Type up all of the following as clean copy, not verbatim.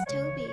Toby.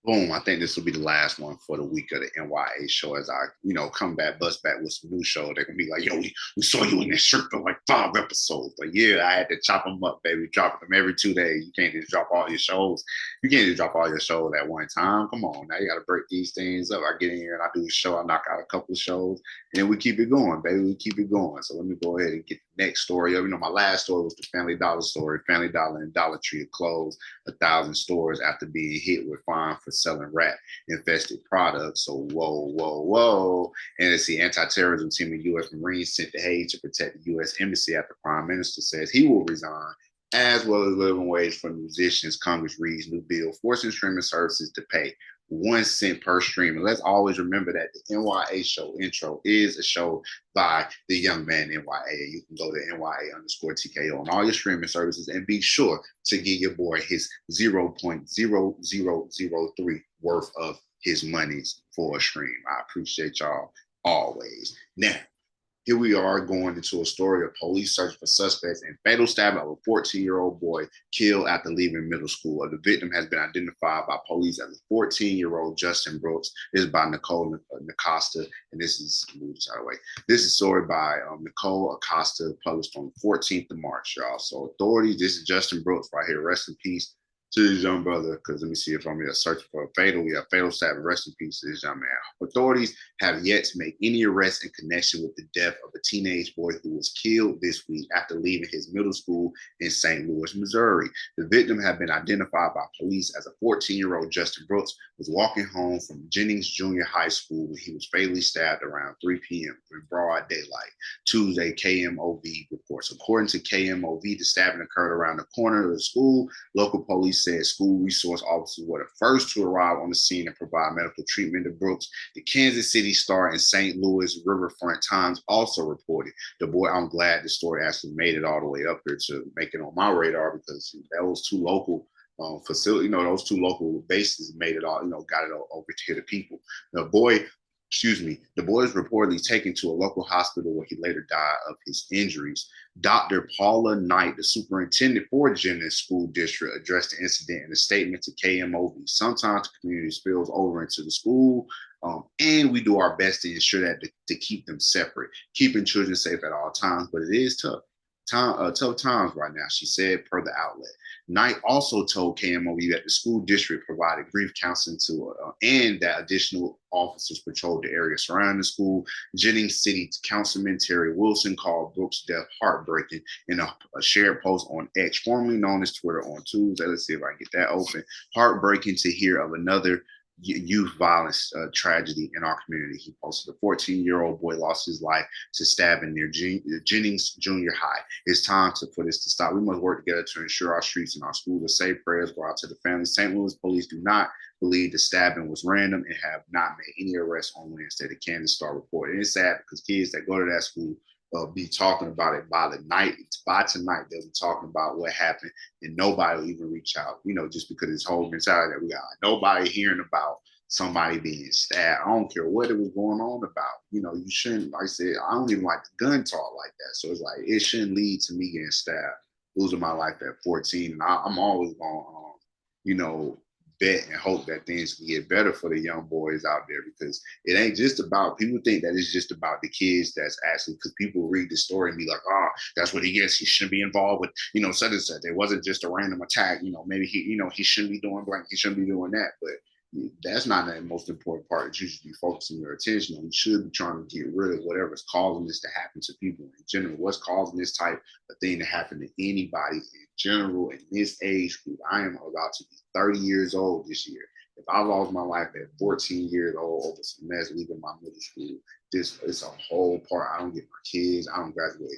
Boom, I think this will be the last one for the week of the N.y.a show as I, come back, bust back with some new show. They're going to be like, yo, we saw you in this shirt for like 5 episodes. But yeah, I had to chop them up, baby. Dropping them every 2 days. You can't just drop all your shows. You can't just drop all your shows at one time. Come on, now you got to break these things up. I get in here and I do a show. I knock out a couple of shows and then we keep it going, baby. We keep it going. So let me go ahead and get the next story. My last story was the Family Dollar story. Family Dollar and Dollar Tree closed 1,000 stores after being hit with fine for selling rat infested products. So whoa, whoa, whoa. And it's the anti-terrorism team of U.S. Marines sent to Haiti to protect the U.S. Embassy after Prime Minister says he will resign, as well as living wage for musicians. Congress reads new bill forcing streaming services to pay 1 cent per stream. And let's always remember that the N.y.a show intro is a show by the young man N.y.a. You can go to N.y.a_TKO on all your streaming services and be sure to give your boy his 0.0003 worth of his monies for a stream. I appreciate y'all always. Now, here we are going into a story of police search for suspects in fatal stabbing of a 14-year-old boy killed after leaving middle school. The victim has been identified by police as a 14-year-old Justin Brooks. This is by Nicole Acosta, and this is This is story by Nicole Acosta, published on the 14th of March, y'all. So authorities, this is Justin Brooks right here. Rest in peace to his young brother, because let me see if I'm here searching for a fatal. Yeah, fatal stabbing. Rest in peace to this young man. Authorities have yet to make any arrests in connection with the death of a teenage boy who was killed this week after leaving his middle school in St. Louis, Missouri. The victim had been identified by police as a 14-year-old Justin Brooks was walking home from Jennings Junior High School when he was fatally stabbed around 3 p.m. in broad daylight. Tuesday, KMOV reports. According to KMOV, the stabbing occurred around the corner of the school. Local police said school resource officers were the first to arrive on the scene and provide medical treatment to Brooks. The Kansas City Star and St. Louis Riverfront Times also reported the boy. I'm glad the story actually made it all the way up here to make it on my radar, because those two local facility, those two local bases made it all, got it over to the people. The boy is reportedly taken to a local hospital where he later died of his injuries. Dr. Paula Knight, the superintendent for Jennings School District, addressed the incident in a statement to KMOV. Sometimes the community spills over into the school, and we do our best to ensure that to keep them separate, keeping children safe at all times. But it is tough. Tough times right now, she said, per the outlet. Knight also told KMOV that the school district provided grief counseling to and that additional officers patrolled the area surrounding the school. Jennings City Councilman Terry Wilson called Brooks' death heartbreaking in a shared post on X, formerly known as Twitter, on Tuesday. Let's see if I can get that open. Heartbreaking to hear of another youth violence tragedy in our community. He posted a 14-year-old boy lost his life to stabbing near Jennings Junior High. It's time for this to stop. We must work together to ensure our streets and our schools are safe. Prayers go out to the family. St. Louis police do not believe the stabbing was random and have not made any arrests on Wednesday, the Kansas Star reported. And it's sad because kids that go to that school be talking about it by the night. By tonight, they'll be talking about what happened, and nobody will even reach out. Just because this whole mentality that we got, nobody hearing about somebody being stabbed. I don't care what it was going on about. You shouldn't. Like I said, I don't even like the gun talk like that. So it's like it shouldn't lead to me getting stabbed, losing my life at 14. And I'm always going, bet and hope that things can get better for the young boys out there, because it ain't just about, people think that it's just about the kids. That's actually, because people read the story and be like, oh, that's what he gets. He shouldn't be involved with, such and such. It wasn't just a random attack. Maybe he shouldn't be doing blank. He shouldn't be doing that. But that's not the most important part that you should be focusing your attention on. You should be trying to get rid of whatever's causing this to happen to people in general. What's causing this type of thing to happen to anybody in general in this age group? I am about to be 30 years old this year. If I lost my life at 14 years old over some mess leaving my middle school, this is a whole part. I don't get my kids. I don't graduate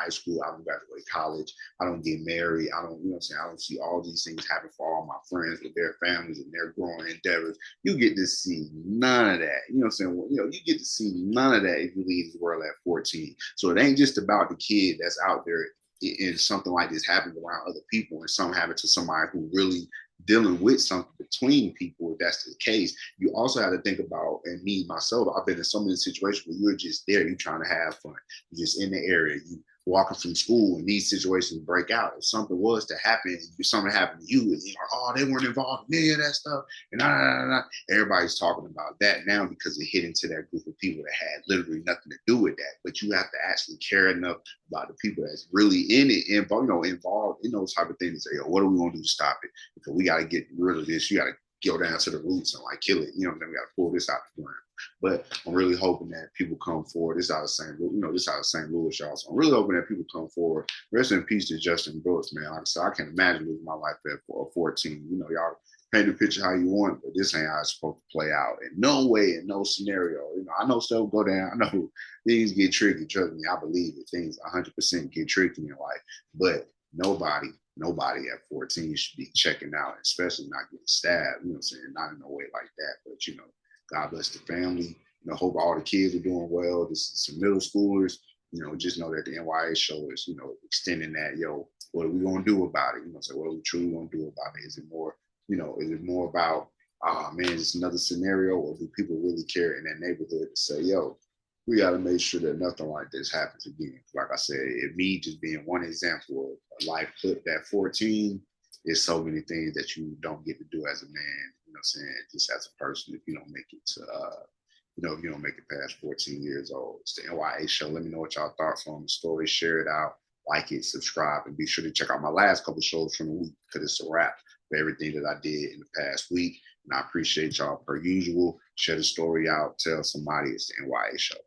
high school, I don't graduate college, I don't get married, I don't, you know what I'm saying, I don't see all these things happen for all my friends with their families and their growing endeavors. You get to see none of that. You know what I'm saying? Well, you know, you get to see none of that if you leave this world at 14. So it ain't just about the kid that's out there and something like this happens around other people and something happened to somebody who really dealing with something between people. If that's the case, you also have to think about, and me myself, I've been in so many situations where you're just there, you're trying to have fun, you're just in the area, you walking from school, and these situations break out. If something was to happen, if something happened to you, and you're like, oh, they weren't involved in any of that stuff, and nah, nah, nah, nah. Everybody's talking about that now because it hit into that group of people that had literally nothing to do with that. But you have to actually care enough about the people that's really in it, involved, you know, involved in those type of things. Say, yo, what are we gonna do to stop it? Because we got to get rid of this. You got to go down to the roots and like kill it. You know, then we got to pull this out the ground. But I'm really hoping that people come forward. This out of St. Louis, you know, this out of St. Louis, y'all. So I'm really hoping that people come forward. Rest in peace to Justin Brooks, man. Like I said, I can't imagine losing my life at 14. You know, y'all paint the picture how you want, but this ain't how it's supposed to play out. In no way, in no scenario. You know, I know stuff go down. I know things get tricky. Trust me, I believe it. Things 100% get tricky in life, but nobody at 14 should be checking out, especially not getting stabbed, you know what I'm saying? Not in a way like that. But, you know, God bless the family. You know, hope all the kids are doing well. This is some middle schoolers. You know, just know that the N.y.a show is, you know, extending that, yo, what are we going to do about it? You know, so what are we truly going to do about it? Is it more, you know, is it more about, oh, man, it's another scenario, or do people really care in that neighborhood to say, yo, we got to make sure that nothing like this happens again. Like I said, it me just being one example of a life clip at 14, there's so many things that you don't get to do as a man, you know what I'm saying, just as a person if you don't make it to, you know, if you don't make it past 14 years old. It's the N.y.a show. Let me know what y'all thoughts on the story. Share it out, like it, subscribe, and be sure to check out my last couple shows from the week because it's a wrap for everything that I did in the past week. And I appreciate y'all per usual. Share the story out. Tell somebody it's the N.y.a show.